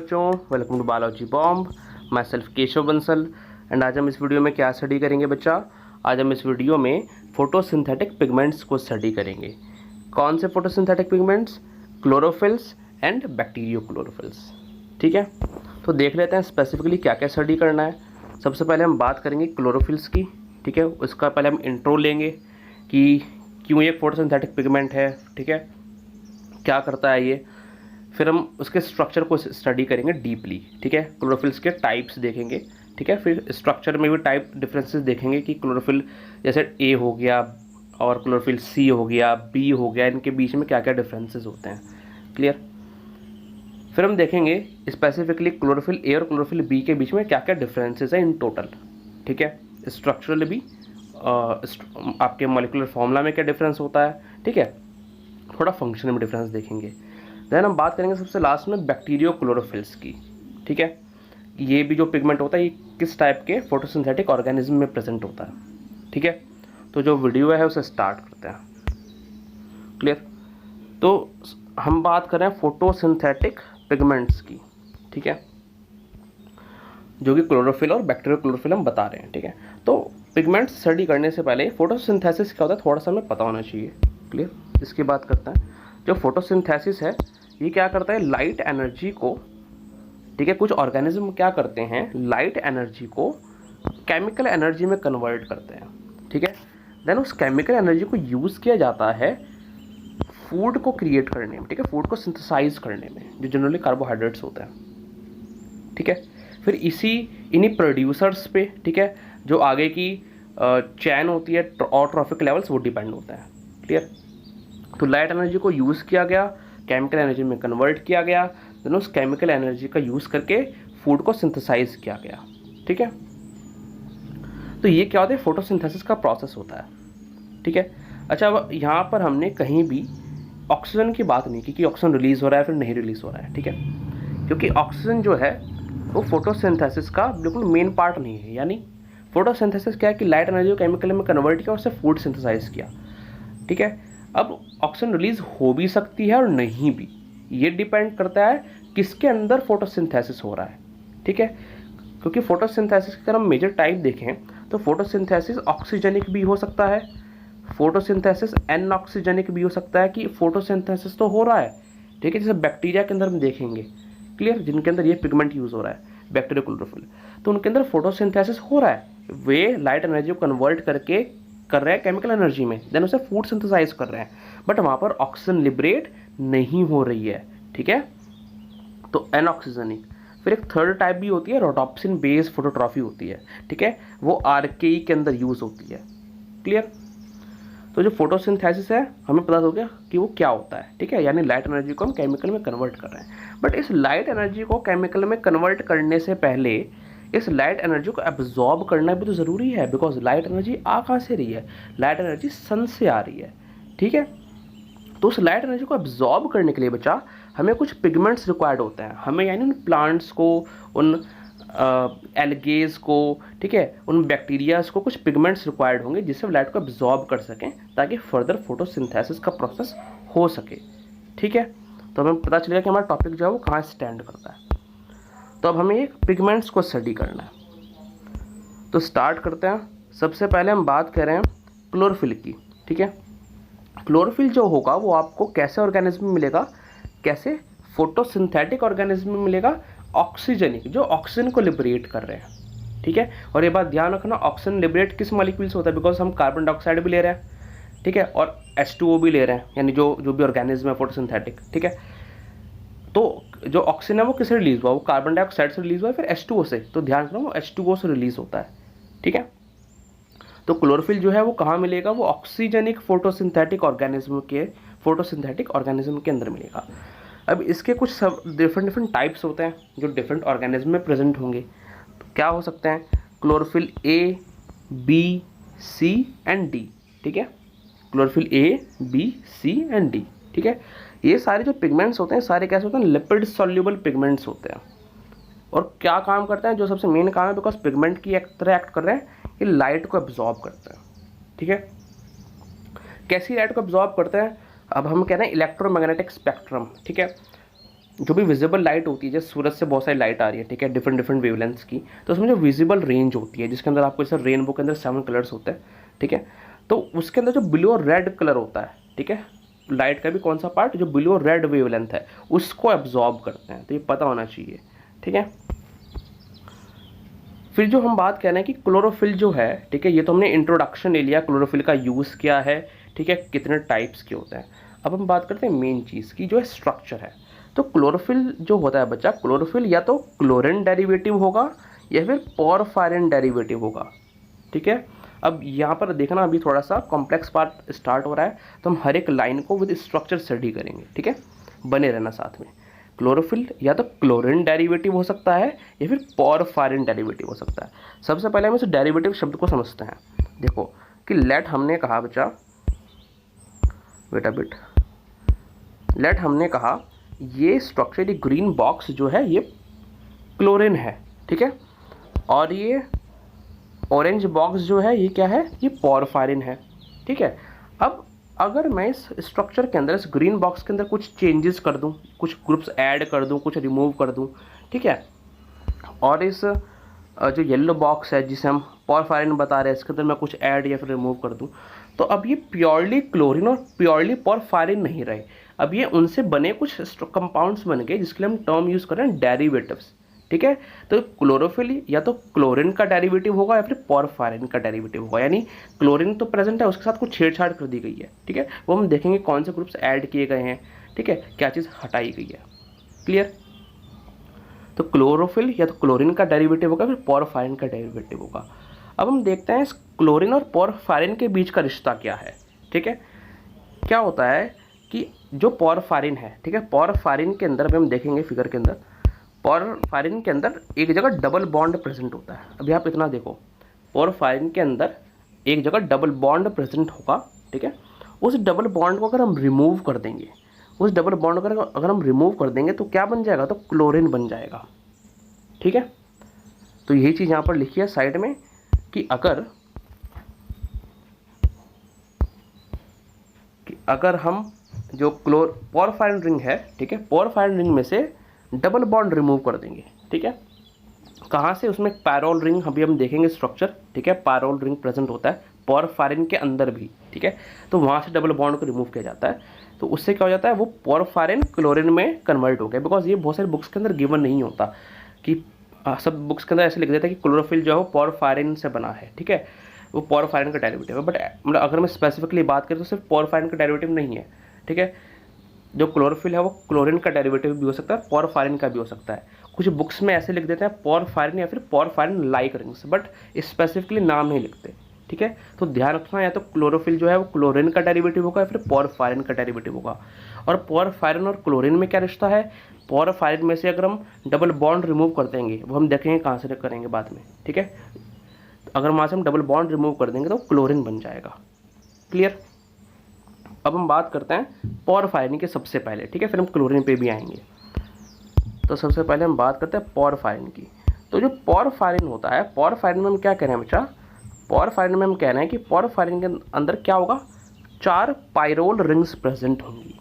बच्चों, welcome to biology bomb. Myself Keshav Bansal. And आज हम इस वीडियो में क्या स्टडी करेंगे बच्चा? आज हम इस वीडियो में फोटोसिंथेटिक पिगमेंट्स को स्टडी करेंगे। कौन से photosynthetic pigments? Chlorophylls and bacteriochlorophylls. ठीक है, तो देख लेते हैं स्पेसिफिकली क्या क्या स्टडी करना है। सबसे पहले हम बात करेंगे क्लोरोफिल्स की। ठीक है, उसका पहले हम इंट्रो लेंगे कि क्यों ये फोटोसिंथेटिक पिगमेंट है। ठीक है, क्या करता है ये। फिर हम उसके स्ट्रक्चर को स्टडी करेंगे डीपली। ठीक है, क्लोरोफिल्स के टाइप्स देखेंगे। ठीक है, फिर स्ट्रक्चर में भी टाइप डिफरेंसेस देखेंगे कि क्लोरोफिल जैसे ए हो गया और क्लोरोफिल सी हो गया, बी हो गया, इनके बीच में क्या क्या डिफरेंसेस होते हैं। क्लियर। फिर हम देखेंगे स्पेसिफिकली क्लोरोफिल ए और क्लोरोफिल बी के बीच में क्या क्या डिफरेंसेस है इन टोटल। ठीक है, स्ट्रक्चरल भी आपके मॉलिक्यूलर फॉर्मूला में क्या डिफरेंस होता है। ठीक है, थोड़ा फंक्शन में डिफरेंस देखेंगे। देन हम बात करेंगे सबसे लास्ट में बैक्टीरियोक्लोरोफिल्स की। ठीक है, ये भी जो पिगमेंट होता है ये किस टाइप के फोटोसिंथेटिक ऑर्गेनिज्म में प्रेजेंट होता है। ठीक है, तो जो वीडियो है उसे स्टार्ट करते हैं। क्लियर। तो हम बात कर रहे हैं फोटोसिंथेटिक पिगमेंट्स की। ठीक है, जो कि क्लोरोफिल और बैक्टीरियोक्लोरोफिल हम बता रहे हैं। ठीक है, तो पिगमेंट्स स्टडी करने से पहले फोटोसिंथेसिस क्या होता है थोड़ा सा हमें पता होना चाहिए। क्लियर, इसकी बात करते हैं। जो फोटोसिंथेसिस है ये क्या करता है, लाइट एनर्जी को, ठीक है, कुछ ऑर्गेनिज्म क्या करते हैं, लाइट एनर्जी को केमिकल एनर्जी में कन्वर्ट करते हैं। ठीक है, देन उस केमिकल एनर्जी को यूज़ किया जाता है फूड को क्रिएट करने में। ठीक है, फूड को सिंथेसाइज करने में, जो जनरली कार्बोहाइड्रेट्स होते हैं। ठीक है, फिर इन्हीं प्रोड्यूसर्स पे, ठीक है, जो आगे की चैन होती है और ट्रॉफिक लेवल्स वो डिपेंड होते हैं। क्लियर। तो लाइट एनर्जी को यूज़ किया गया, केमिकल एनर्जी में कन्वर्ट किया गया, देन उस केमिकल एनर्जी का यूज़ करके फूड को सिंथेसाइज किया गया। ठीक है, तो ये क्या होता है, फोटोसिंथेसिस का प्रोसेस होता है। ठीक है, अच्छा, अब यहाँ पर हमने कहीं भी ऑक्सीजन की बात नहीं की कि ऑक्सीजन रिलीज़ हो रहा है फिर नहीं रिलीज़ हो रहा है। ठीक है, क्योंकि ऑक्सीजन जो है वो फोटोसिंथेसिस का बिल्कुल मेन पार्ट नहीं है। यानी फोटोसिंथेसिस क्या है कि लाइट एनर्जी को केमिकल में कन्वर्ट किया और उससे फूड सिंथेसाइज किया। ठीक है, अब ऑक्सीजन रिलीज हो भी सकती है और नहीं भी, ये डिपेंड करता है किसके अंदर फोटोसिंथेसिस हो रहा है। ठीक है, क्योंकि फोटोसिंथेसिस की अगर हम मेजर टाइप देखें तो फोटोसिंथेसिस ऑक्सीजनिक भी हो सकता है, फोटोसिंथेसिस एनऑक्सीजनिक भी हो सकता है कि फोटोसिंथेसिस तो हो रहा है। ठीक है, जैसे बैक्टीरिया के अंदर हम देखेंगे, क्लियर, जिनके अंदर ये पिगमेंट यूज़ हो रहा है बैक्टीरियोक्लोरोफिल, तो उनके अंदर फोटोसिंथेसिस हो रहा है, वे लाइट एनर्जी को कन्वर्ट करके कर रहे हैं केमिकल एनर्जी में, देन उसे फूड सिंथेसाइज कर रहे हैं, बट वहाँ पर ऑक्सीजन लिबरेट नहीं हो रही है। ठीक है, तो एनऑक्सीजनिक। फिर एक थर्ड टाइप भी होती है, रोडोप्सिन बेस्ड फोटोट्रॉफी होती है। ठीक है, वो आरकेई के अंदर यूज़ होती है। क्लियर। तो जो फोटोसिंथेसिस है हमें पता हो गया कि वो क्या होता है। ठीक है, यानी लाइट एनर्जी को हम केमिकल में कन्वर्ट कर रहे हैं, बट इस लाइट एनर्जी को केमिकल में कन्वर्ट करने से पहले इस लाइट एनर्जी को एब्जॉर्ब करना भी तो ज़रूरी है, बिकॉज लाइट एनर्जी आ कहाँ से रही है, लाइट एनर्जी सन से आ रही है। ठीक है, तो उस लाइट एनर्जी को एब्जॉर्ब करने के लिए बच्चा हमें कुछ पिगमेंट्स रिक्वायर्ड होते हैं। हमें यानी उन प्लांट्स को, उन एल्गेज को, ठीक है, उन बैक्टीरियाज को कुछ पिगमेंट्स रिक्वायर्ड होंगे जिससे लाइट को एब्जॉर्ब कर सकें ताकि फर्दर फोटोसिंथेसिस का प्रोसेस हो सके। ठीक है, तो हमें पता चलेगा कि हमारा टॉपिक जो है वो कहाँ स्टैंड करता है। तो अब हमें एक पिगमेंट्स को स्टडी करना है, तो स्टार्ट करते हैं। सबसे पहले हम बात कर रहे हैं क्लोरोफिल की। ठीक है, क्लोरोफिल जो होगा वो आपको कैसे ऑर्गेनिज्म में मिलेगा, कैसे फोटोसिंथेटिक ऑर्गेनिज्म में मिलेगा, ऑक्सीजनिक, जो ऑक्सीजन को लिबरेट कर रहे हैं। ठीक है, और ये बात ध्यान रखना, ऑक्सीजन लिबरेट किस मॉलिक्यूल से होता है, बिकॉज हम कार्बन डाइऑक्साइड भी ले रहे हैं। ठीक है, और H2O भी ले रहे हैं, यानी जो भी ऑर्गेनिज्म है फोटोसिंथेटिक। ठीक है, तो जो ऑक्सीजन है वो किससे रिलीज हुआ, वो कार्बन डाइऑक्साइड से रिलीज हुआ है, फिर H2O से, तो ध्यान रखना वो H2O से रिलीज होता है। ठीक है, तो क्लोरोफिल जो है वो कहाँ मिलेगा, वो ऑक्सीजनिक फोटोसिंथेटिक ऑर्गेनिज्म के अंदर मिलेगा। अब इसके कुछ सब डिफरेंट टाइप्स होते हैं जो डिफरेंट ऑर्गेनिज्म में प्रेजेंट होंगे। तो क्या हो सकते हैं, chlorophyll A, B, C and D. ठीक है, chlorophyll A, B, C and D. ठीक है, ये सारे जो पिगमेंट्स होते हैं सारे कैसे होते हैं, लिपिड सॉल्युबल पिगमेंट्स होते हैं। और क्या काम करते हैं, जो सबसे मेन काम है, बिकॉज पिगमेंट की एक तरह एक्ट कर रहे हैं, ये लाइट को एब्जॉर्ब करते हैं। ठीक है, कैसी लाइट को एब्जॉर्ब करते हैं, अब हम कह रहे हैं इलेक्ट्रोमैग्नेटिक स्पेक्ट्रम। ठीक है, जो भी विजिबल लाइट होती है, जैसे सूरज से बहुत सारी लाइट आ रही है, ठीक है, डिफरेंट डिफरेंट वेवलेंथ्स की, तो उसमें जो विजिबल रेंज होती है जिसके अंदर आपको जैसे रेनबो के अंदर 7 कलर्स होते हैं, ठीक है, तो उसके अंदर जो ब्लू और रेड कलर होता है, ठीक है, लाइट का भी कौन सा पार्ट जो ब्लू और रेड वेवलेंथ है उसको एब्जॉर्ब करते हैं, तो ये पता होना चाहिए, ठीक है। फिर जो हम बात कह रहे हैं कि क्लोरोफिल जो है, ठीक है, ये तो हमने इंट्रोडक्शन ले लिया, क्लोरोफिल का यूज़ क्या है, ठीक है, कितने टाइप्स के होते हैं। अब हम बात करते हैं मेन चीज़ की जो है स्ट्रक्चर है। तो क्लोरोफिल जो होता है बच्चा, क्लोरोफिल या तो क्लोरीन डेरिवेटिव होगा या फिर पोरफायरिन डेरिवेटिव होगा, ठीक है। अब यहाँ पर देखना अभी थोड़ा सा कॉम्प्लेक्स पार्ट स्टार्ट हो रहा है, तो हम हर एक लाइन को विद स्ट्रक्चर स्टडी करेंगे, ठीक है, बने रहना साथ में। क्लोरोफिल या तो क्लोरीन डेरिवेटिव हो सकता है या फिर पोरफायरिन डेरिवेटिव हो सकता है। सबसे पहले हम इस डेरिवेटिव शब्द को समझते हैं। देखो कि लेट हमने कहा बच्चा, वेट अ बिट, लेट हमने कहा ये स्ट्रक्चर, ये ग्रीन बॉक्स जो है ये क्लोरीन है, ठीक है, और ये ऑरेंज बॉक्स जो है ये क्या है, ये पोरफायरिन है, ठीक है। अब अगर मैं इस स्ट्रक्चर के अंदर, इस ग्रीन बॉक्स के अंदर कुछ चेंजेस कर दूं, कुछ ग्रुप्स ऐड कर दूं, कुछ रिमूव कर दूं, ठीक है, और इस जो येलो बॉक्स है जिसे हम पोरफायरिन बता रहे हैं, इसके अंदर मैं कुछ ऐड या फिर रिमूव कर दूं, तो अब ये प्योरली क्लोरीन और प्योरली पोरफायरिन नहीं रहे, अब ये उनसे बने कुछ कंपाउंड्स बन गए जिसके लिए हम टर्म यूज़ कर रहे हैं डेरिवेटिव्स, ठीक है। तो क्लोरोफिल या तो क्लोरीन का डेरिवेटिव होगा या फिर पोरफायरिन का डेरिवेटिव होगा, यानी क्लोरीन तो प्रेजेंट है, उसके साथ कुछ छेड़छाड़ कर दी गई है, ठीक है, वो हम देखेंगे कौन से ग्रुप्स ऐड किए गए हैं, ठीक है, क्या चीज़ हटाई गई है, क्लियर। तो क्लोरोफिल या तो क्लोरीन का डेरिवेटिव होगा फिर पोरफायरिन का डेरिवेटिव होगा। अब हम देखते हैं इस क्लोरीन और पोरफायरिन के बीच का रिश्ता क्या है, ठीक है। क्या होता है कि जो पोरफायरिन है, ठीक है, पोरफायरिन के अंदर, अभी हम देखेंगे फिगर के अंदर, पोरफायरिन के अंदर एक जगह डबल बॉन्ड प्रेजेंट होता है। अभी आप इतना देखो, पोरफायरिन के अंदर एक जगह डबल बॉन्ड प्रेजेंट होगा, ठीक है, उस डबल बॉन्ड को अगर हम रिमूव कर देंगे, उस डबल बॉन्ड को अगर हम रिमूव कर देंगे तो क्या बन जाएगा, तो क्लोरीन बन जाएगा, ठीक है। तो यही चीज़ यहाँ पर लिखी है साइड में कि अगर हम जो पोरफायरिन रिंग है, ठीक है, पोरफायरिन रिंग में से डबल बॉन्ड रिमूव कर देंगे, ठीक है, कहाँ से, उसमें पैरोल रिंग अभी हम देखेंगे स्ट्रक्चर, ठीक है, पैरोल रिंग प्रेजेंट होता है पोरफायरिन के अंदर भी, ठीक है, तो वहाँ से डबल बॉन्ड को रिमूव किया जाता है, तो उससे क्या हो जाता है, वो पोरफायरिन क्लोरीन में कन्वर्ट हो गया। बिकॉज ये बहुत सारे बुक्स के अंदर गिवन नहीं होता कि सब बुक्स के अंदर ऐसे लिख देता है कि क्लोरोफिल जो है वो पोरफायरिन से बना है, ठीक है, वो पोरफायरिन का डेरिवेटिव है, बट मतलब अगर मैं स्पेसिफिकली बात करें तो सिर्फ पोरफायरिन का डेरिवेटिव नहीं है, ठीक है, जो क्लोरोफिल है वो क्लोरीन का डेरिवेटिव भी हो सकता है, पोरफायरिन का भी हो सकता है। कुछ बुक्स में ऐसे लिख देते हैं पोरफायरिन या फिर porphyrin like rings, but specifically नाम नहीं लिखते, ठीक है। तो ध्यान रखना, या तो क्लोरोफिल जो है वो क्लोरीन का डेरिवेटिव होगा या फिर पोरफायरिन का डेरिवेटिव होगा। और पोरफायरिन और क्लोरीन में क्या रिश्ता है, पोरफायरिन में से अगर हम डबल बॉन्ड रिमूव कर देंगे, वो हम देखेंगे कहाँ से करेंगे बाद में, ठीक है, अगर वहाँ से हम डबल बॉन्ड रिमूव कर देंगे तो क्लोरीन बन जाएगा, क्लियर। अब हम बात करते हैं पोरफायरिन के सबसे पहले, ठीक है, फिर हम क्लोरीन पे भी आएंगे। तो सबसे पहले हम बात करते हैं पोरफायरिन की। तो जो पोरफायरिन होता है, पोरफायरिन में हम क्या कह रहे हैं बच्चा, पोरफायरिन में हम कह रहे हैं कि पोरफायरिन के अंदर क्या होगा, 4 पायरोल रिंग्स प्रेजेंट होंगी।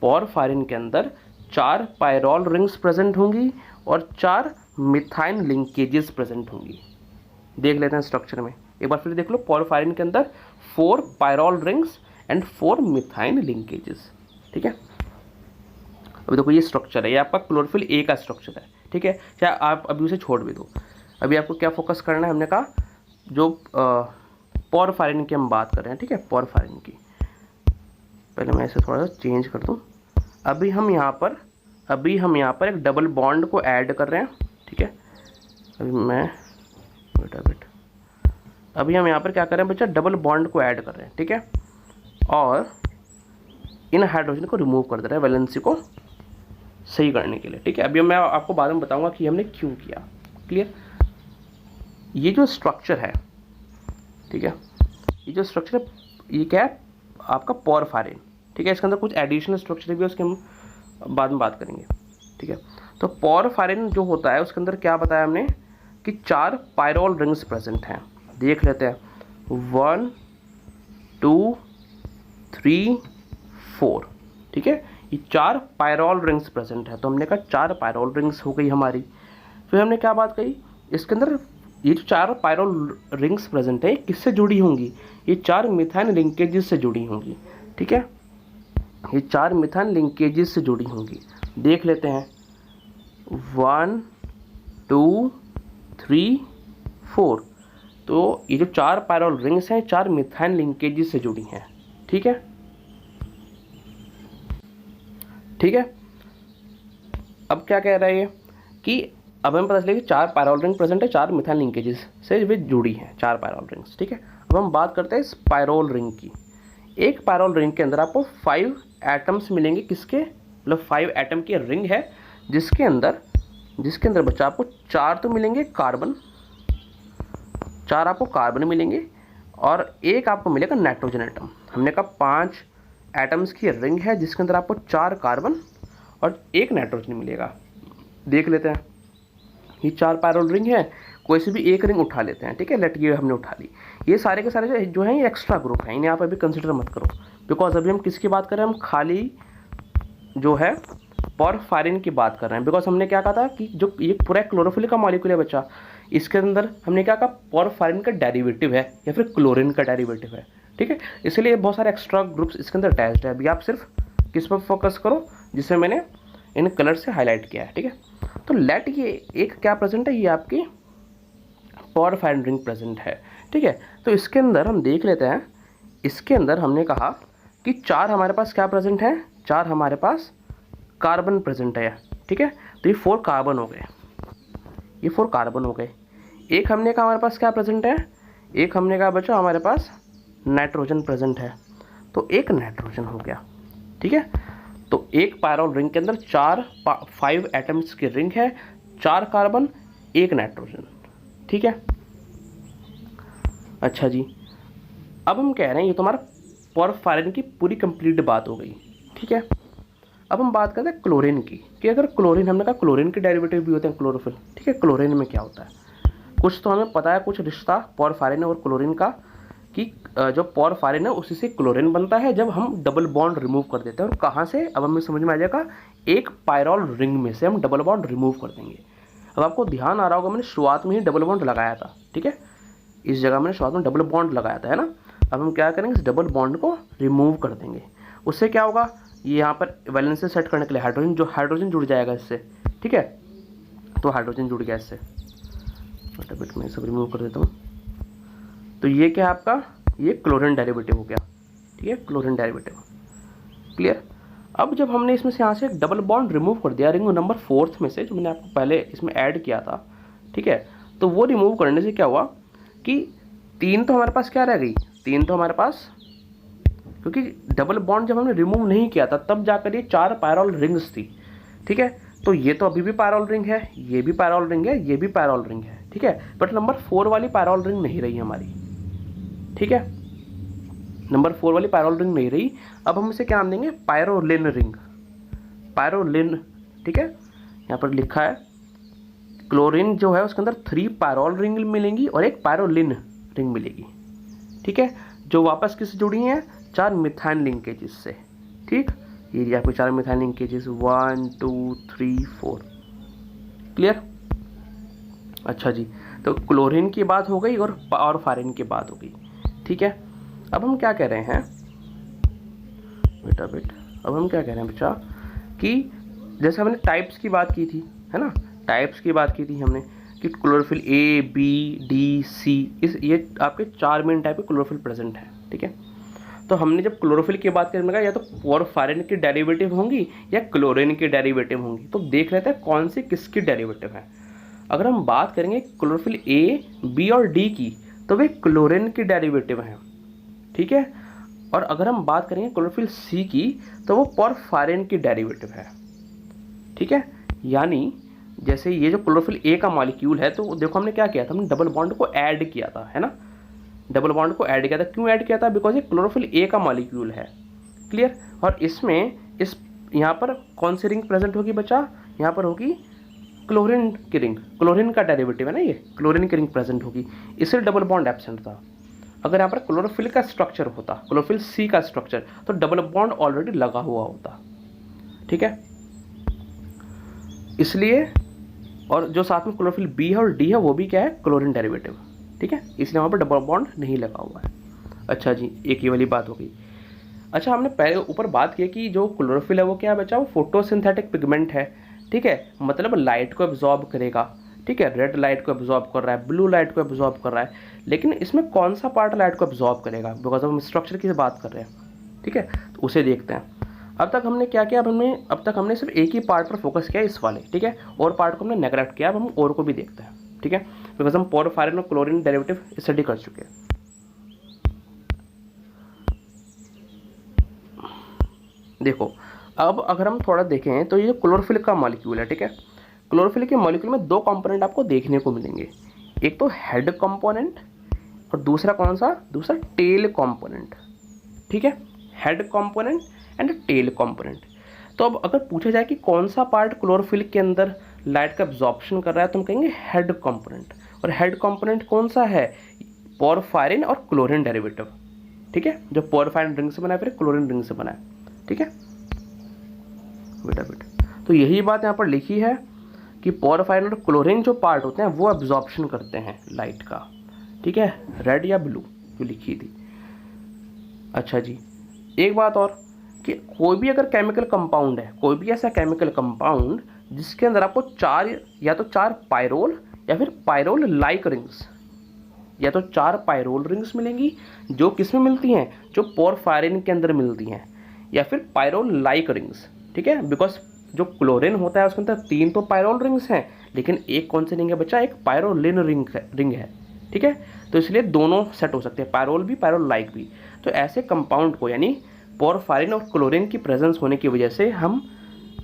पोरफायरिन के अंदर 4 पायरोल रिंग्स प्रेजेंट होंगी और 4 मिथाइन लिंकेजेस प्रेजेंट होंगी। देख लेते हैं स्ट्रक्चर में, एक बार फिर देख लो, पोरफायरिन के अंदर 4 पायरोल रिंग्स एंड 4 मिथाइन लिंकेजेस, ठीक है। अभी देखो ये स्ट्रक्चर है, ये आपका क्लोरोफिल ए का स्ट्रक्चर है, ठीक है, चाहे आप अभी उसे छोड़ भी दो। अभी आपको क्या फोकस करना है, हमने कहा जो पोरफायरिन की हम बात कर रहे हैं, ठीक है, पोरफायरिन की। पहले मैं इसे थोड़ा सा चेंज कर दूं। अभी हम यहाँ पर एक डबल बॉन्ड को ऐड कर रहे हैं, ठीक है, अभी हम यहाँ पर क्या कर रहे हैं बच्चा, डबल बॉन्ड को ऐड कर रहे हैं, ठीक है, और इन हाइड्रोजन को रिमूव कर दे रहे हैं वैलेंसी को सही करने के लिए, ठीक है। अभी मैं आपको बाद में बताऊंगा कि हमने क्यों किया, क्लियर। ये जो स्ट्रक्चर है, ठीक है, ये जो स्ट्रक्चर है ये क्या है आपका पोरफायरिन, ठीक है, इसके अंदर कुछ एडिशनल स्ट्रक्चर भी है, उसके हम बाद में बात करेंगे, ठीक है। तो पोरफायरिन जो होता है उसके अंदर क्या बताया हमने कि 4 पायरोल रिंग्स प्रेजेंट हैं। देख लेते हैं, 1 2 3 4, ठीक है, ये 4 पायरोल रिंग्स प्रेजेंट है। तो हमने कहा 4 पायरोल रिंग्स हो गई हमारी। फिर हमने क्या बात कही, इसके अंदर ये जो 4 पायरोल रिंग्स प्रेजेंट है किससे जुड़ी होंगी, ये 4 मिथाइन लिंकेजेस से जुड़ी होंगी। ठीक है, ये 4 मिथाइन लिंकेजेस से जुड़ी होंगी। देख लेते हैं 1 2 3 4। तो ये जो 4 पायरोल रिंग्स हैं 4 मिथाइन लिंकेजेस से जुड़ी हैं। ठीक है, ठीक है। अब क्या कह रहा है ये कि अब हमें पता चलेगा कि 4 पायरोल रिंग प्रेजेंट है, 4 मिथाइल लिंकेजेस से वे जुड़ी हैं, 4 पायरोल रिंग्स। ठीक है, अब हम बात करते हैं इस पायरोल रिंग की। एक पायरोल रिंग के अंदर आपको 5 एटम्स मिलेंगे। किसके, मतलब 5 एटम की रिंग है जिसके अंदर बच्चा आपको 4 तो मिलेंगे कार्बन, 4 आपको कार्बन मिलेंगे और एक आपको मिलेगा नाइट्रोजन एटम। हमने कहा 5 एटम्स की रिंग है जिसके अंदर आपको 4 कार्बन और एक नाइट्रोजन मिलेगा। देख लेते हैं, ये 4 पायरोल रिंग है, कोई से भी एक रिंग उठा लेते हैं। ठीक है, लेट ये हमने उठा ली। ये सारे के सारे जो हैं ये एक्स्ट्रा ग्रुप हैं, इन्हें आप अभी कंसिडर मत करो, बिकॉज अभी हम किसकी बात कर रहे हैं, हम खाली जो है पोरफायरिन की बात कर रहे हैं। बिकॉज हमने क्या कहा था कि जो ये पूरा क्लोरोफिल का मॉलिक्यूल है बच्चा, इसके अंदर हमने क्या कहा पोरफायरिन का डेरिवेटिव है या फिर क्लोरीन का डेरिवेटिव है। ठीक है, इसलिए बहुत सारे एक्स्ट्रा ग्रुप्स इसके अंदर अटैच्ड है। अभी आप सिर्फ किस पर फोकस करो, जिसे मैंने इन कलर से हाईलाइट किया है। ठीक है, तो लेट ये एक क्या प्रेजेंट है, ये आपकी पोरफायरिन रिंग प्रेजेंट है। ठीक है, तो इसके अंदर हम देख लेते हैं, इसके अंदर हमने कहा कि 4 हमारे पास क्या प्रेजेंट है, 4 हमारे पास कार्बन प्रेजेंट है। ठीक है, तो ये 4 कार्बन हो गए, ये 4 कार्बन हो गए। एक हमने कहा हमारे पास क्या प्रेजेंट है, एक हमने कहा बच्चा हमारे पास नाइट्रोजन प्रेजेंट है, तो एक नाइट्रोजन हो गया। ठीक है, तो एक पायरोल रिंग के अंदर 5 एटम्स की रिंग है, 4 कार्बन, एक नाइट्रोजन। ठीक है, अच्छा जी, अब हम कह रहे हैं ये तो हमारा पोरफायरिन की पूरी कंप्लीट बात हो गई। ठीक है, अब हम बात करते हैं क्लोरीन की, कि अगर क्लोरीन, हमने कहा क्लोरीन के डेरिवेटिव भी होते हैं क्लोरोफिल। ठीक है, क्लोरीन में क्या होता है, कुछ तो हमें पता है, कुछ रिश्ता पोरफायरिन और क्लोरीन का, कि जो पोरफायरिन है उसी से क्लोरीन बनता है जब हम डबल बॉन्ड रिमूव कर देते हैं। और कहाँ से, अब हमें समझ में आ जाएगा, एक पायरोल रिंग में से हम डबल बॉन्ड रिमूव कर देंगे। अब आपको ध्यान आ रहा होगा, मैंने शुरुआत में ही डबल बॉन्ड लगाया था। ठीक है, इस जगह मैंने शुरुआत में डबल बॉन्ड लगाया था, है ना। अब हम क्या करेंगे, इस डबल बॉन्ड को रिमूव कर देंगे। उससे क्या होगा, ये यहाँ पर वैलेंस से सेट करने के लिए हाइड्रोजन जुड़ जाएगा इससे। ठीक है, तो हाइड्रोजन जुड़ गया इससे, फटाफट मैं सब रिमूव कर देता हूँ। तो ये क्या है आपका, ये क्लोरीन डेरिवेटिव हो गया। ठीक है, क्लोरीन डेरिवेटिव क्लियर। अब जब हमने इसमें से यहाँ से एक डबल बॉन्ड रिमूव कर दिया रिंग नंबर 4 में से, जो मैंने आपको पहले इसमें ऐड किया था। ठीक है, तो वो रिमूव करने से क्या हुआ कि 3 तो हमारे पास क्या रह गई, 3 तो हमारे पास, क्योंकि डबल बॉन्ड जब हमने रिमूव नहीं किया था तब जाकर ये 4 पायरोल रिंग्स थी। ठीक है, तो ये तो अभी भी पायरोल रिंग है, ये भी पायरोल रिंग है, ये भी पायरोल रिंग है। ठीक है, बट नंबर 4 वाली पायरोल रिंग नहीं रही हमारी। ठीक है, नंबर 4 वाली पायरोल रिंग नहीं रही। अब हम इसे क्या नाम देंगे, पायरोलिन रिंग, पायरोलिन। ठीक है, यहाँ पर लिखा है क्लोरीन जो है उसके अंदर 3 पायरोल रिंग मिलेंगी और एक पायरोलिन रिंग मिलेगी। ठीक है, जो वापस किससे जुड़ी हैं, 4 मिथाइन लिंकेजेस से। ठीक, ये आपको 4 मिथाइन लिंकेजेस 1 2 3 4 क्लियर। अच्छा जी, तो क्लोरीन की बात हो गई और पोरफायरिन की बात हो गई। ठीक है, अब हम क्या कह रहे हैं अब हम क्या कह रहे हैं बच्चा, कि जैसे हमने टाइप्स की बात की थी, है ना, टाइप्स की बात की थी हमने कि chlorophyll A B D C, ये आपके 4 मेन टाइप के क्लोरोफिल प्रेजेंट है। ठीक है, तो हमने जब क्लोरोफिल की बात करें या तो पोरफायरिन की डेरिवेटिव होंगी या क्लोरीन की डेरिवेटिव होंगी। तो देख लेते हैं कौन सी किसकी डेरिवेटिव है। अगर हम बात करेंगे क्लोरोफिल A B और D की, तो वे क्लोरीन की डेरिवेटिव हैं। ठीक है, और अगर हम बात करेंगे क्लोरोफिल C की, तो वो पोरफायरिन की डेरिवेटिव है। ठीक है, यानी जैसे ये जो क्लोरोफिल A का मॉलिक्यूल है, तो देखो हमने क्या किया था, हमने डबल बॉन्ड को ऐड किया था, है ना, डबल बॉन्ड को ऐड किया था। क्यों ऐड किया था, बिकॉज ये क्लोरोफिल A का मॉलिक्यूल है। क्लियर, और इसमें इस यहाँ पर कौन सी रिंग प्रेजेंट होगी बच्चा, यहाँ पर होगी क्लोरीन की रिंग, क्लोरीन का डेरिवेटिव है ना, ये क्लोरीन की रिंग प्रेजेंट होगी, इससे डबल बॉन्ड एब्सेंट था। अगर यहाँ पर क्लोरोफिल का स्ट्रक्चर होता, क्लोरोफिल C का स्ट्रक्चर, तो डबल बॉन्ड ऑलरेडी लगा हुआ होता। ठीक है, इसलिए। और जो साथ में क्लोरोफिल बी है और डी है वो भी क्या है, क्लोरीन डेरिवेटिव, ठीक है, इसलिए वहाँ पर डबल बॉन्ड नहीं लगा हुआ है। अच्छा जी, एक ये वाली बात हो गई। अच्छा, हमने पहले ऊपर बात की कि जो क्लोरोफिल है वो क्या है बच्चा, वो फोटोसिंथेटिक पिगमेंट है, ठीक है, मतलब लाइट को एब्जॉर्ब करेगा, ठीक है, रेड लाइट को एब्जॉर्ब कर रहा है, ब्लू लाइट को एब्जॉर्ब कर रहा है, लेकिन इसमें कौन सा पार्ट लाइट को एब्जॉर्ब करेगा, बिकॉज हम स्ट्रक्चर की बात कर रहे हैं, ठीक है, तो उसे देखते हैं। अब तक हमने क्या किया, अब तक हमने सिर्फ एक ही पार्ट पर फोकस किया, इस वाले, ठीक है, और पार्ट को हमने नेग्लेक्ट किया। अब हम और को भी देखते हैं, ठीक है, बिकॉज हम पोरफायरिन और क्लोरीन डेरिवेटिव स्टडी कर चुके हैं। देखो, अब अगर हम थोड़ा देखें तो ये क्लोरोफिल का मॉलिक्यूल है, ठीक है, क्लोरोफिल के मॉलिक्यूल में दो कंपोनेंट आपको देखने को मिलेंगे, एक तो हेड कंपोनेंट और दूसरा कौन सा, दूसरा टेल कंपोनेंट, ठीक है, head component and tail component. तो अब अगर पूछा जाए कि कौन सा पार्ट क्लोरोफिल के अंदर लाइट का एब्जॉर्प्शन कर रहा है तो हम कहेंगे हेड कंपोनेंट। और हेड कंपोनेंट कौन सा है, पोरफायरिन और क्लोरीन डेरिवेटिव, ठीक है, जो पोरफायरिन रिंग से बना है फिर क्लोरीन रिंग से बना है, ठीक है, बेटा। तो यही बात यहाँ पर लिखी है कि पोरफायरिन और क्लोरीन जो पार्ट होते हैं वो एब्जॉर्प्शन करते हैं लाइट का, ठीक है, रेड या ब्लू जो लिखी थी। अच्छा जी, एक बात और कि कोई भी अगर केमिकल कंपाउंड है, कोई भी ऐसा केमिकल कंपाउंड जिसके अंदर आपको या तो चार पायरोल या फिर पायरोल लाइक रिंग्स, या तो चार पायरोल रिंग्स मिलेंगी जो किस में मिलती हैं, जो पोरफायरिन के अंदर मिलती हैं, या फिर पायरोल लाइक रिंग्स, ठीक है, बिकॉज जो क्लोरीन होता है उसके अंदर तीन तो पायरोल रिंग्स हैं, लेकिन एक कौन सी रिंग है बच्चा, एक पायरोलिन रिंग है, ठीक है, तो इसलिए दोनों सेट हो सकते हैं, पायरोल भी पायरोल लाइक भी। तो ऐसे कंपाउंड को, यानी पोरफायरिन और क्लोरीन की प्रेजेंस होने की वजह से हम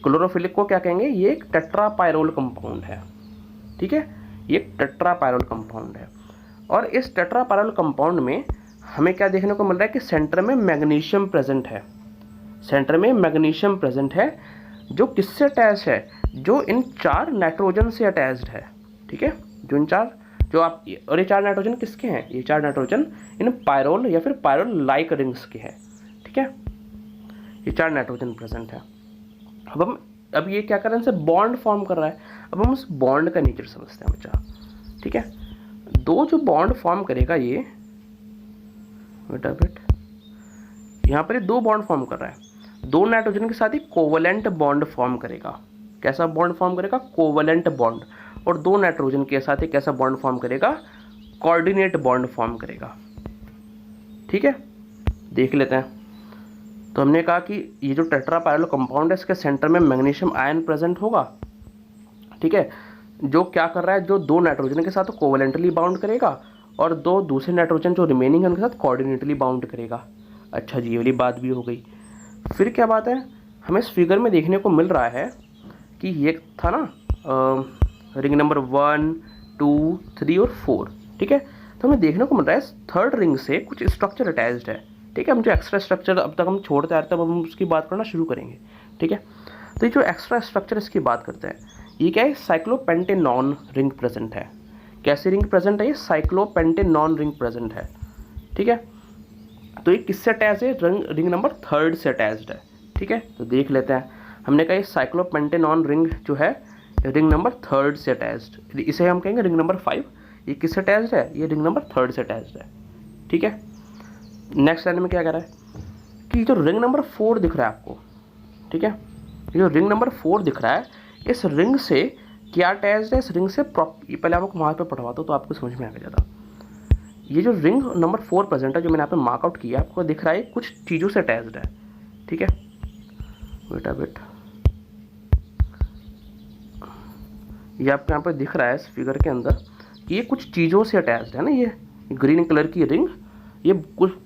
क्लोरोफिलिक को क्या कहेंगे, ये एक टेट्रापायरोल कंपाउंड है, ठीक है, ये एक टेट्रापायरोल कंपाउंड है। और इस टेट्रापायरोल कंपाउंड में हमें क्या देखने को मिल रहा है कि सेंटर में मैग्नीशियम प्रेजेंट है, सेंटर में मैग्नीशियम प्रेजेंट है, जो किससे अटैच है, जो इन चार नाइट्रोजन से अटैच्ड है, ठीक है, जो इन चार, जो आप, और ये चार नाइट्रोजन किसके हैं, ये चार नाइट्रोजन इन पायरोल या फिर पायरोल लाइक रिंग्स के हैं, ठीक है, ये चार नाइट्रोजन प्रेजेंट है। अब ये क्या कर रहे हैं, इनसे बॉन्ड फॉर्म कर रहा है। अब हम उस बॉन्ड का नेचर समझते हैं बच्चा, ठीक है, दो जो बॉन्ड फॉर्म करेगा ये बेटा यहाँ पर दो बॉन्ड फॉर्म कर रहा है, दो नाइट्रोजन के साथ ही कोवलेंट बॉन्ड फॉर्म करेगा। कैसा बॉन्ड फॉर्म करेगा, कोवलेंट बॉन्ड। और दो नाइट्रोजन के साथ ही कैसा बॉन्ड फॉर्म करेगा, कोऑर्डिनेट बॉन्ड फॉर्म करेगा, ठीक है, देख लेते हैं। तो हमने कहा कि ये जो टेट्रापायरोल कंपाउंड है इसके सेंटर में मैग्नीशियम आयन प्रेजेंट होगा, ठीक है, जो क्या कर रहा है, जो दो नाइट्रोजन के साथ कोवलेंटली बाउंड करेगा और दो दूसरे नाइट्रोजन जो रिमेनिंग है उनके साथ कोऑर्डिनेटली बाउंड करेगा। अच्छा जी, ये वाली बात भी हो गई। फिर क्या बात है, हमें इस फिगर में देखने को मिल रहा है कि ये था ना रिंग नंबर 1, 2, 3 और 4, ठीक है, तो हमें देखने को मिल रहा है थर्ड रिंग से कुछ स्ट्रक्चर अटैच्ड है, ठीक है, हम जो एक्स्ट्रा स्ट्रक्चर अब तक हम छोड़ते आ रहे थे, अब हम उसकी बात करना शुरू करेंगे, ठीक है। तो ये जो एक्स्ट्रा स्ट्रक्चर इसकी बात करते हैं, ये क्या है, साइक्लोपेंटेनॉन रिंग प्रेजेंट है। कैसी रिंग प्रेजेंट है, ये साइक्लोपेंटेनॉन रिंग प्रेजेंट है, ठीक है। तो ये किससे अटैच है, रिंग नंबर 3 से अटैच्ड है, ठीक है। तो देख लेते हैं, हमने कहा ये साइक्लोपेंटेनॉन रिंग जो है रिंग नंबर 3 से अटैच्ड, इसे हम कहेंगे रिंग नंबर 5। ये किससे अटैच्ड है, ये रिंग नंबर 3 से अटैच्ड है, ठीक है। नेक्स्ट लाइन में क्या कह रहा है कि जो रिंग नंबर 4 दिख रहा है आपको, ठीक है, ये जो रिंग नंबर 4 दिख रहा है, इस रिंग से क्या अटैच्ड है, इस रिंग से पहले आपको वहाँ पर पढ़वा दो तो आपको समझ में आ जाता। ये जो रिंग नंबर 4 प्रेजेंट है, जो मैंने यहाँ पे मार्कआउट किया, आपको दिख रहा है कुछ चीज़ों से अटैच्ड है, ठीक है, बेटा ये आपको यहाँ पे दिख रहा है इस फिगर के अंदर कि ये कुछ चीज़ों से अटैच्ड है ना, ये ग्रीन कलर की रिंग, ये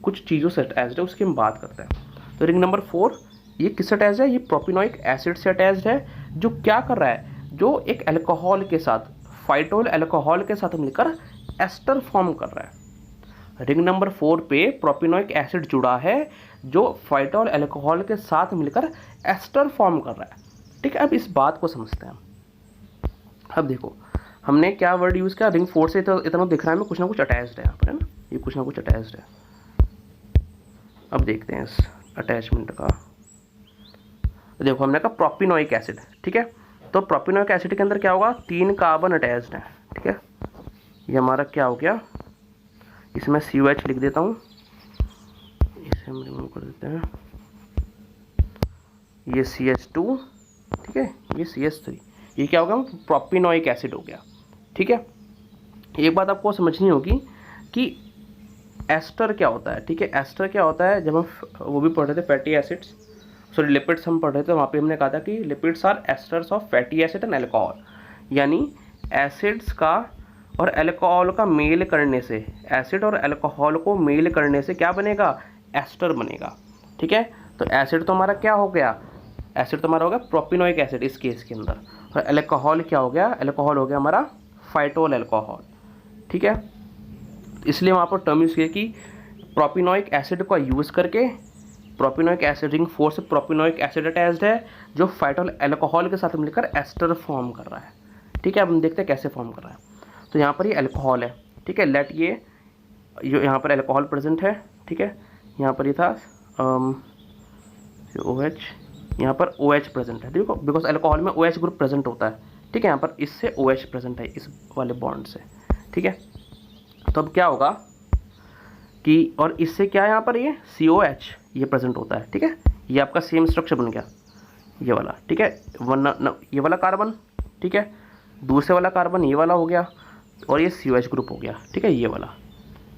कुछ चीज़ों से अटैच्ड है, उसकी हम बात करते हैं। तो रिंग नंबर 4 ये किससे अटैच्ड है, ये प्रोपिनोइक एसिड से अटैच्ड है, जो क्या कर रहा है, जो एक अल्कोहल के साथ, फाइटोल अल्कोहल के साथ मिलकर एस्टर फॉर्म कर रहा है। रिंग नंबर 4 पे प्रोपिनोइक एसिड जुड़ा है जो फाइटोल अल्कोहल के साथ मिलकर एस्टर फॉर्म कर रहा है, ठीक है। अब इस बात को समझते हैं। अब देखो हमने क्या वर्ड यूज़ किया, रिंग 4 से इतना दिख रहा है हमें कुछ ना कुछ अटैच्ड है यहाँ पर, है ना, ये कुछ ना कुछ अटैच्ड है। अब देखते हैं इस अटैचमेंट का। देखो हमने कहा प्रोपिनोइक एसिड, ठीक है। तो प्रोपिनोइक एसिड के अंदर क्या होगा, 3 कार्बन अटैच्ड है, ठीक है। ये हमारा क्या हो गया, इसमें COH लिख देता हूँ, इसे हम रिमूव कर देते हैं, ये CH2, ठीक है, ये CH3, ये क्या होगा, प्रोपिनोइक एसिड हो गया, ठीक है। एक बात आपको समझनी होगी कि एस्टर क्या होता है, ठीक है। एस्टर क्या होता है, जब हम वो भी पढ़ रहे थे फैटी एसिड्स, सॉरी लिपिड्स हम पढ़ रहे थे, वहाँ पे हमने कहा था कि lipids are esters of fatty acid and alcohol, यानी एसिड्स का और अल्कोहल का मेल करने से, एसिड और अल्कोहल को मेल करने से क्या बनेगा, एस्टर बनेगा, ठीक है। तो एसिड तो हमारा क्या हो गया, एसिड तो हमारा हो गया प्रोपिनोइक एसिड इस केस के अंदर, और अल्कोहल क्या हो गया, अल्कोहल हो गया हमारा फाइटोल अल्कोहल, ठीक है। इसलिए वहाँ पर टर्म यूज़ किया कि प्रोपिनोइक एसिड का यूज़ करके, प्रोपिनोइक एसिड रिंग 4 से प्रोपिनोइक एसिड अटैच्ड है जो फाइटोल अल्कोहल के साथ मिलकर एस्टर फॉर्म कर रहा है, ठीक है। अब हम देखते हैं कैसे फॉर्म कर रहा है। तो यहाँ पर ये अल्कोहल है, ठीक है, लेट ये जो यहाँ पर अल्कोहल प्रेजेंट है, ठीक है, यहाँ पर ये था OH, यहाँ पर OH प्रेजेंट है, देखो बिकॉज अल्कोहल में OH ग्रुप प्रेजेंट होता है, ठीक है। यहाँ पर इससे OH प्रेजेंट है इस वाले बॉन्ड से, ठीक है। तो अब क्या होगा कि, और इससे क्या है, यहाँ पर ये COH ये प्रेजेंट होता है, ठीक है। ये आपका सेम स्ट्रक्चर बन गया, ये वाला, ठीक है, ये वाला कार्बन, ठीक है, दूसरे वाला कार्बन ये वाला हो गया, और ये COH ग्रुप हो गया, ठीक है, ये वाला,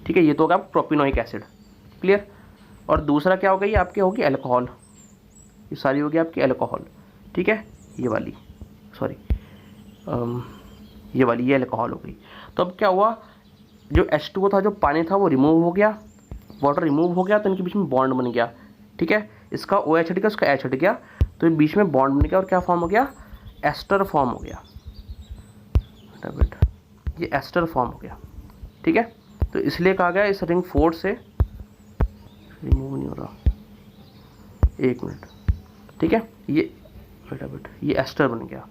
ठीक है। ये तो होगा प्रोपिनोइक एसिड, क्लियर। और दूसरा क्या होगा, ये आपकी होगी अल्कोहल, ये सारी होगी आपकी अल्कोहल, ठीक है, ये वाली, सॉरी ये वाली, ये अल्कोहल हो गई। तो अब क्या हुआ, जो H2O था, जो पानी था, वो रिमूव हो गया, वाटर रिमूव हो गया, तो इनके बीच में बॉन्ड बन गया, ठीक है। इसका OH हट गया, उसका H हट गया, तो ये बीच में बॉन्ड बन गया, और क्या फॉर्म हो गया, एस्टर फॉर्म हो गया, ये एस्टर फॉर्म हो गया, ठीक है। तो इसलिए कहा गया इस रिंग 4 से, रिमूव नहीं हो रहा, 1 मिनट, ठीक है, ये ये एस्टर बन गया,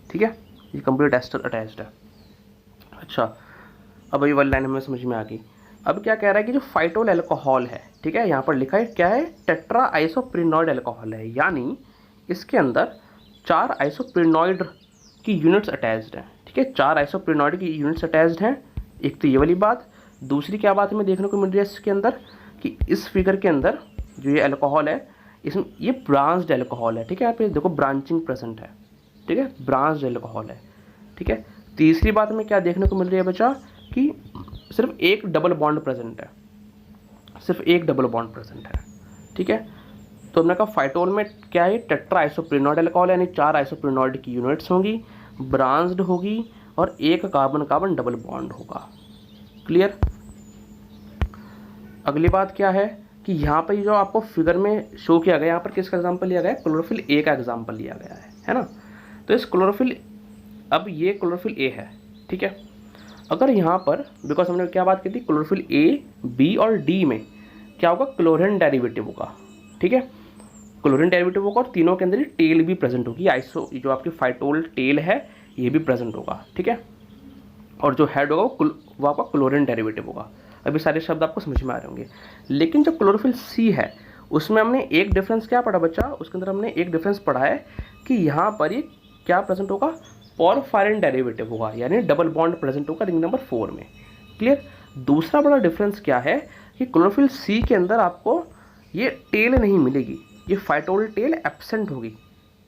ठीक है, ये कंप्लीट एस्टर अटैच्ड है। अच्छा, अब ये वाली लाइन हमें समझ में आ गई। अब क्या कह रहा है कि जो फाइटोल अल्कोहल है, ठीक है, यहाँ पर लिखा है क्या है, टेट्रा आइसोप्रीनॉइड अल्कोहल है, यानी इसके अंदर 4 आइसोप्रीनॉइड की यूनिट्स अटैच्ड हैं, ठीक है, 4 आइसोप्रीनॉइड की यूनिट्स अटैच्ड हैं। एक तो ये वाली बात, दूसरी क्या बात हमें देखने को मिल रही है इसके अंदर, कि इस फिगर के अंदर जो ये अल्कोहल है, इसमें ये ब्रांच्ड अल्कोहल है, ठीक है, यहाँ पे देखो ब्रांचिंग प्रेजेंट है, ठीक है, ब्रांच्ड अल्कोहल है, ठीक है। तीसरी बात हमें क्या देखने को मिल रही है बच्चा, कि सिर्फ एक डबल बॉन्ड प्रेजेंट है, सिर्फ एक डबल बॉन्ड प्रेजेंट है, ठीक है। तो हमने कहा फाइटोल में क्या है, टेट्रा आइसोप्रीनॉइड अल्कोहल, यानी 4 आइसोप्रीनॉइड की यूनिट्स होंगी, ब्रांच्ड होगी, और एक कार्बन कार्बन डबल बॉन्ड होगा, क्लियर। अगली बात क्या है कि यहाँ पर जो आपको फिगर में शो किया गया, यहाँ पर किसका एग्जाम्पल लिया गया है, क्लोरोफिल A का एग्जाम्पल लिया गया है ना। तो इस क्लोरोफिल, अब ये क्लोरोफिल A है, ठीक है। अगर यहाँ पर, बिकॉज हमने क्या बात की थी, क्लोरोफिल A, B और D में क्या होगा, क्लोरीन डेरिवेटिव होगा, ठीक है, क्लोरीन डेरिवेटिव होगा, और तीनों के अंदर ही टेल भी प्रेजेंट होगी, आइसो जो आपकी फाइटोल टेल है ये भी प्रेजेंट होगा, ठीक है। और जो हेड होगा वो आपका क्लोरीन डेरिवेटिव होगा। अभी सारे शब्द आपको समझ में आ रहे होंगे। लेकिन जो क्लोरोफिल C है उसमें हमने एक डिफरेंस क्या पढ़ा बच्चा, उसके अंदर हमने एक डिफरेंस पढ़ा है कि यहाँ पर ये क्या प्रेजेंट होगा, पॉरफायरिन डेरिवेटिव होगा, यानी डबल बॉन्ड प्रेजेंट होगा रिंग नंबर 4 में, क्लियर। दूसरा बड़ा डिफरेंस क्या है कि क्लोरोफिल C के अंदर आपको ये टेल नहीं मिलेगी, ये फाइटोल टेल एब्सेंट होगी,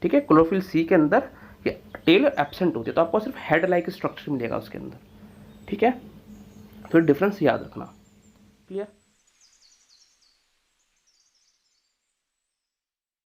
ठीक है। क्लोरोफिल C के अंदर ये टेल एब्सेंट होती है, तो आपको सिर्फ हेड लाइक स्ट्रक्चर मिलेगा उसके अंदर, ठीक है। तो डिफरेंस याद रखना, क्लियर।